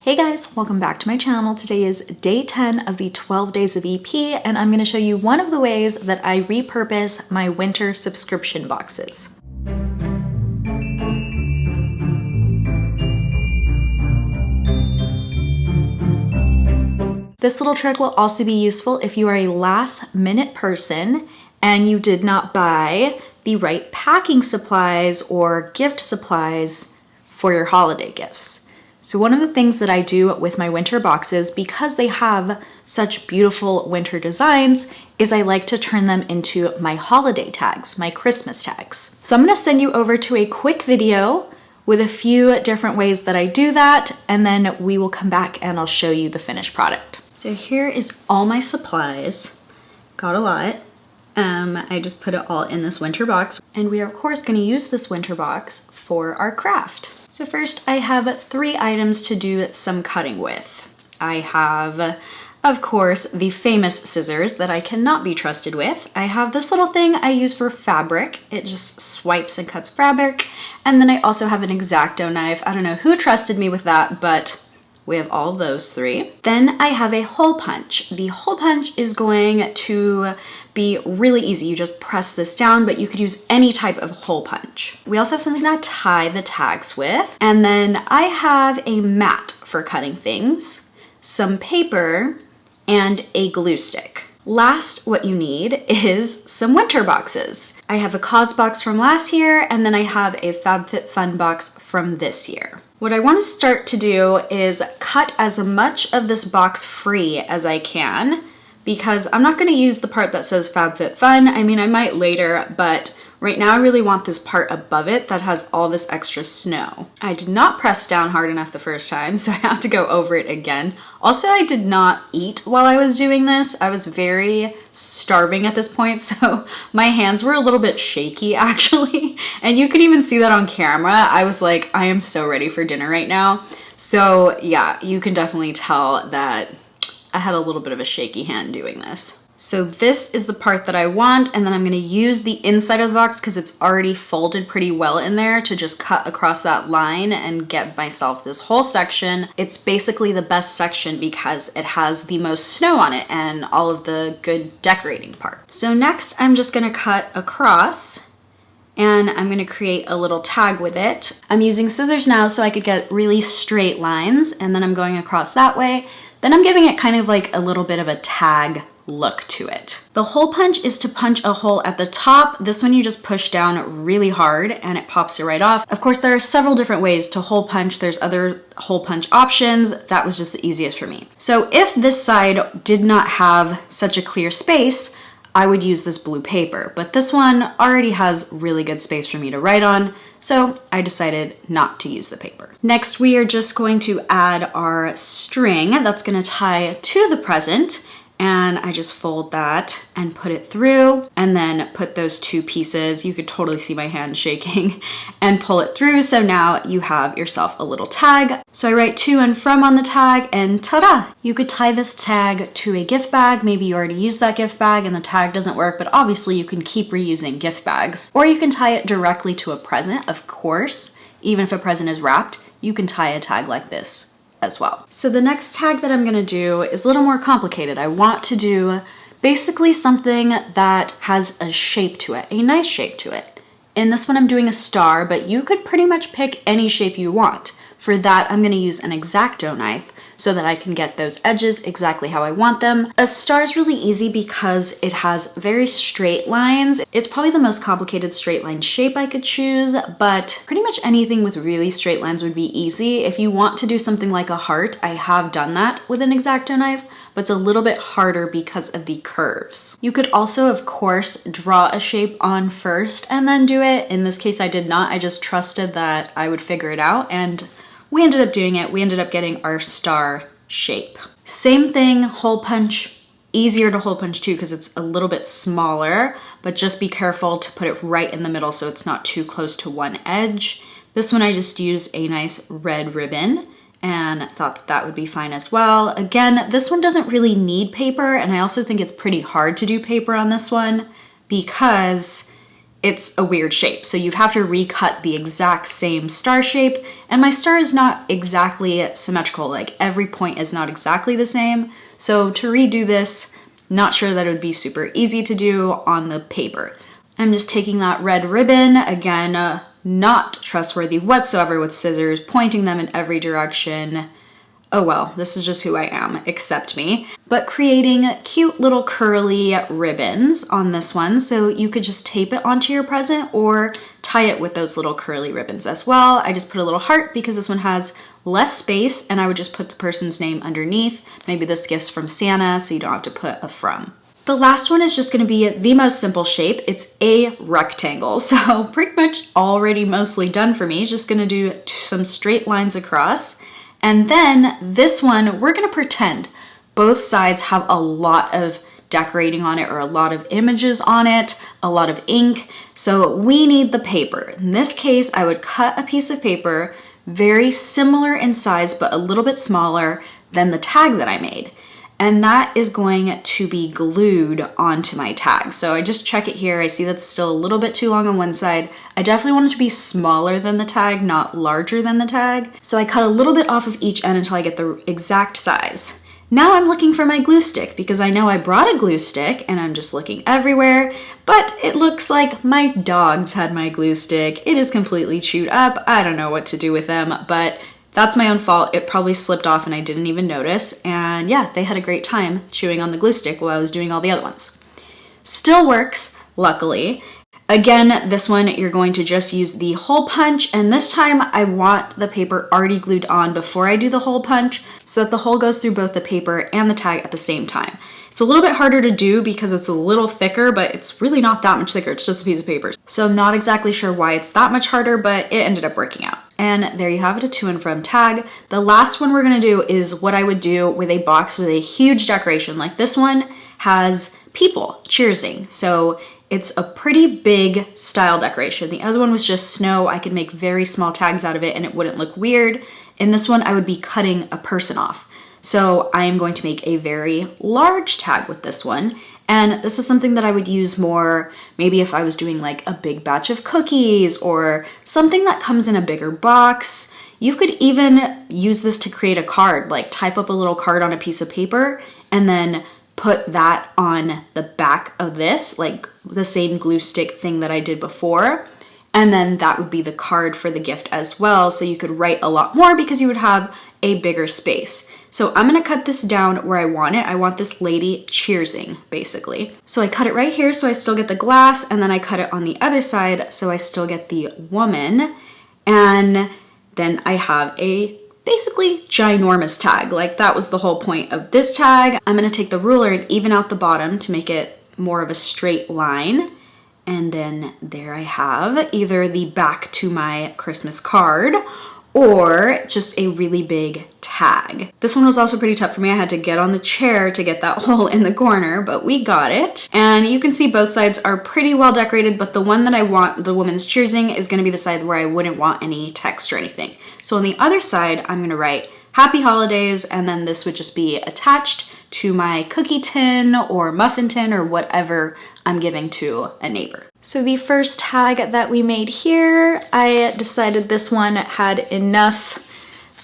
Hey guys, welcome back to my channel. Today is day 10 of the 12 days of EP, and I'm going to show you one of the ways that I repurpose my winter subscription boxes. This little trick will also be useful if you are a last-minute person and you did not buy the right packing supplies or gift supplies for your holiday gifts. So one of the things that I do with my winter boxes, because they have such beautiful winter designs, is I like to turn them into my holiday tags, my Christmas tags. So I'm gonna send you over to a quick video with a few different ways that I do that, and then we will come back and I'll show you the finished product. So here is all my supplies. Got a lot. I just put it all in this winter box, and we are of course gonna use this winter box for our craft. So first I have 3 items to do some cutting with. I have, of course, the famous scissors that I cannot be trusted with. I have this little thing I use for fabric. It just swipes and cuts fabric. And then I also have an X-Acto knife. I don't know who trusted me with that, but we have all those 3. Then I have a hole punch. The hole punch is going to be really easy. You just press this down, but you could use any type of hole punch. We also have something to tie the tags with. And then I have a mat for cutting things, some paper, and a glue stick. Last, what you need is some winter boxes. I have a causebox from last year, and then I have a FabFitFun box from this year. What I want to start to do is cut as much of this box free as I can, because I'm not going to use the part that says FabFitFun. I mean, I might later, but right now I really want this part above it that has all this extra snow. I did not press down hard enough the first time, so I have to go over it again. Also, I did not eat while I was doing this. I was very starving at this point, so my hands were a little bit shaky actually. And you can even see that on camera. I was like, I am so ready for dinner right now. So yeah, you can definitely tell that I had a little bit of a shaky hand doing this. So this is the part that I want, and then I'm gonna use the inside of the box because it's already folded pretty well in there to just cut across that line and get myself this whole section. It's basically the best section because it has the most snow on it and all of the good decorating parts. So next I'm just gonna cut across, and I'm gonna create a little tag with it. I'm using scissors now so I could get really straight lines, and then I'm going across that way. Then I'm giving it kind of like a little bit of a tag look to it. The hole punch is to punch a hole at the top. This one you just push down really hard and it pops it right off. Of course, there are several different ways to hole punch. There's other hole punch options. That was just the easiest for me. So if this side did not have such a clear space, I would use this blue paper, but this one already has really good space for me to write on, so I decided not to use the paper. Next, we are just going to add our string that's gonna tie to the present, and I just fold that and put it through, and then put those 2 pieces, you could totally see my hand shaking, and pull it through, so now you have yourself a little tag. So I write to and from on the tag, and ta-da! You could tie this tag to a gift bag. Maybe you already used that gift bag and the tag doesn't work, but obviously you can keep reusing gift bags. Or you can tie it directly to a present, of course. Even if a present is wrapped, you can tie a tag like this as well. So the next tag that I'm gonna do is a little more complicated. I want to do basically something that has a shape to it, a nice shape to it. In this one I'm doing a star, but you could pretty much pick any shape you want. For that, I'm gonna use an X-Acto knife so that I can get those edges exactly how I want them. A star is really easy because it has very straight lines. It's probably the most complicated straight line shape I could choose, but pretty much anything with really straight lines would be easy. If you want to do something like a heart, I have done that with an X-Acto knife, but it's a little bit harder because of the curves. You could also, of course, draw a shape on first and then do it. In this case, I did not. I just trusted that I would figure it out, and we ended up doing it. We ended up getting our star shape. Same thing, hole punch. Easier to hole punch too because it's a little bit smaller, but just be careful to put it right in the middle so it's not too close to one edge. This one I just used a nice red ribbon and thought that that would be fine as well. Again, this one doesn't really need paper, and I also think it's pretty hard to do paper on this one because it's a weird shape. So you'd have to recut the exact same star shape. And my star is not exactly symmetrical. Like every point is not exactly the same. So to redo this, not sure that it would be super easy to do on the paper. I'm just taking that red ribbon, again, not trustworthy whatsoever with scissors, pointing them in every direction. Oh well, this is just who I am, accept me. But creating cute little curly ribbons on this one, so you could just tape it onto your present or tie it with those little curly ribbons as well. I just put a little heart because this one has less space, and I would just put the person's name underneath. Maybe this gift's from Santa, so you don't have to put a from. The last one is just gonna be the most simple shape. It's a rectangle, so pretty much already mostly done for me. Just gonna do some straight lines across. And then this one, we're gonna pretend both sides have a lot of decorating on it or a lot of images on it, a lot of ink. So we need the paper. In this case, I would cut a piece of paper very similar in size, but a little bit smaller than the tag that I made. And that is going to be glued onto my tag. So I just check it here. I see that's still a little bit too long on one side. I definitely want it to be smaller than the tag, not larger than the tag. So I cut a little bit off of each end until I get the exact size. Now I'm looking for my glue stick because I know I brought a glue stick and I'm just looking everywhere, but it looks like my dogs had my glue stick. It is completely chewed up. I don't know what to do with them, but that's my own fault. It probably slipped off and I didn't even notice. And yeah, they had a great time chewing on the glue stick while I was doing all the other ones. Still works, luckily. Again, this one, you're going to just use the hole punch. And this time I want the paper already glued on before I do the hole punch so that the hole goes through both the paper and the tag at the same time. It's a little bit harder to do because it's a little thicker, but it's really not that much thicker. It's just a piece of paper. So I'm not exactly sure why it's that much harder, but it ended up working out. And there you have it, a to and from tag. The last one we're gonna do is what I would do with a box with a huge decoration. Like this one has people cheersing. So it's a pretty big style decoration. The other one was just snow. I could make very small tags out of it and it wouldn't look weird. In this one, I would be cutting a person off. So I am going to make a very large tag with this one. And this is something that I would use more, maybe if I was doing like a big batch of cookies or something that comes in a bigger box. You could even use this to create a card, like type up a little card on a piece of paper and then put that on the back of this, like the same glue stick thing that I did before. And then that would be the card for the gift as well. So you could write a lot more because you would have a bigger space. So I'm gonna cut this down where I want it. I want this lady cheersing, basically. So I cut it right here so I still get the glass, and then I cut it on the other side so I still get the woman. And then I have a basically ginormous tag. Like that was the whole point of this tag. I'm gonna take the ruler and even out the bottom to make it more of a straight line. And then there I have either the back to my Christmas card or just a really big tag. This one was also pretty tough for me. I had to get on the chair to get that hole in the corner, but we got it. And you can see both sides are pretty well decorated, but the one that I want, the woman's cheersing, is gonna be the side where I wouldn't want any text or anything. So on the other side, I'm gonna write Happy Holidays, and then this would just be attached to my cookie tin or muffin tin or whatever I'm giving to a neighbor. So the first tag that we made here, I decided this one had enough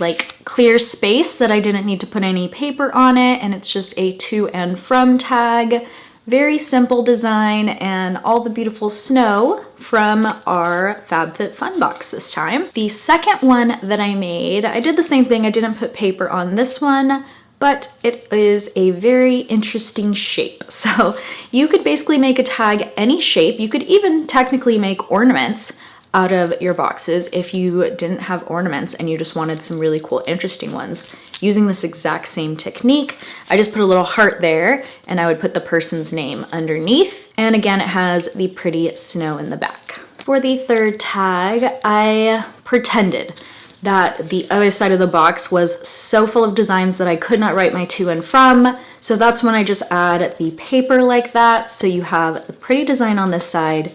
like clear space that I didn't need to put any paper on it, and it's just a to and from tag. Very simple design and all the beautiful snow from our FabFitFun box this time. The second one that I made, I did the same thing. I didn't put paper on this one, but it is a very interesting shape. So you could basically make a tag any shape. You could even technically make ornaments out of your boxes if you didn't have ornaments and you just wanted some really cool, interesting ones. Using this exact same technique, I just put a little heart there and I would put the person's name underneath. And again, it has the pretty snow in the back. For the third tag, I pretended that the other side of the box was so full of designs that I could not write my to and from. So that's when I just add the paper like that. So you have a pretty design on this side,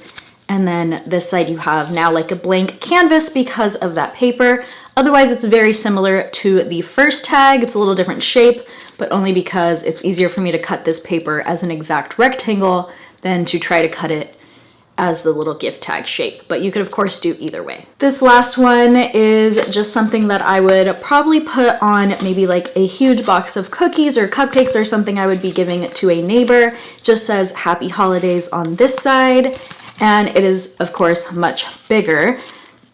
and then this side you have now like a blank canvas because of that paper. Otherwise, it's very similar to the first tag. It's a little different shape, but only because it's easier for me to cut this paper as an exact rectangle than to try to cut it as the little gift tag shape, but you could of course do either way. This last one is just something that I would probably put on maybe like a huge box of cookies or cupcakes or something I would be giving to a neighbor. Just says Happy Holidays on this side, and it is of course much bigger.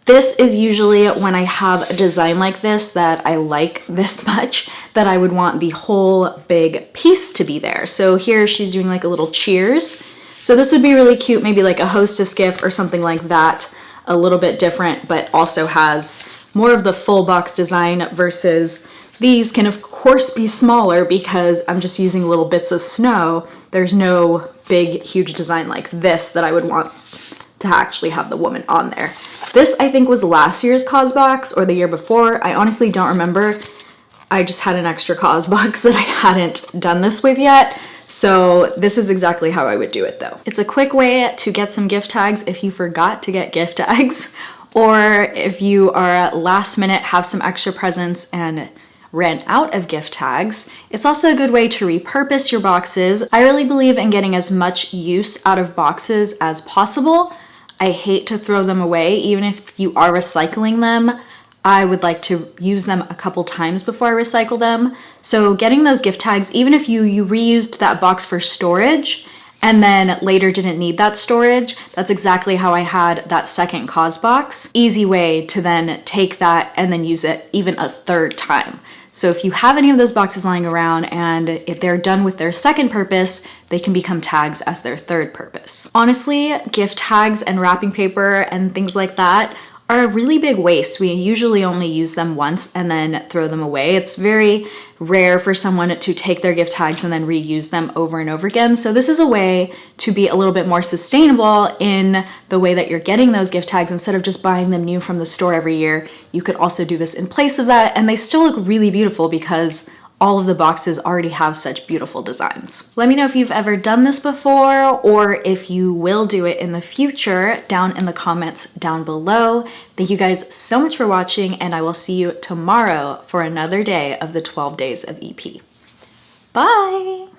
This is usually when I have a design like this that I like this much that I would want the whole big piece to be there. So here she's doing like a little cheers. So this would be really cute, maybe like a hostess gift or something like that, a little bit different, but also has more of the full box design versus these can of course be smaller because I'm just using little bits of snow. There's no big, huge design like this that I would want to actually have the woman on there. This I think was last year's causebox or the year before. I honestly don't remember. I just had an extra causebox that I hadn't done this with yet. So this is exactly how I would do it though. It's a quick way to get some gift tags if you forgot to get gift tags, or if you are last minute, have some extra presents and ran out of gift tags. It's also a good way to repurpose your boxes. I really believe in getting as much use out of boxes as possible. I hate to throw them away, even if you are recycling them. I would like to use them a couple times before I recycle them. So getting those gift tags, even if you reused that box for storage and then later didn't need that storage, that's exactly how I had that second causebox. Easy way to then take that and then use it even a third time. So if you have any of those boxes lying around and if they're done with their second purpose, they can become tags as their third purpose. Honestly, gift tags and wrapping paper and things like that are a really big waste. We usually only use them once and then throw them away. It's very rare for someone to take their gift tags and then reuse them over and over again. So this is a way to be a little bit more sustainable in the way that you're getting those gift tags. Instead of just buying them new from the store every year, you could also do this in place of that, and they still look really beautiful because all of the boxes already have such beautiful designs. Let me know if you've ever done this before or if you will do it in the future down in the comments down below. Thank you guys so much for watching, and I will see you tomorrow for another day of the 12 days of EP. Bye!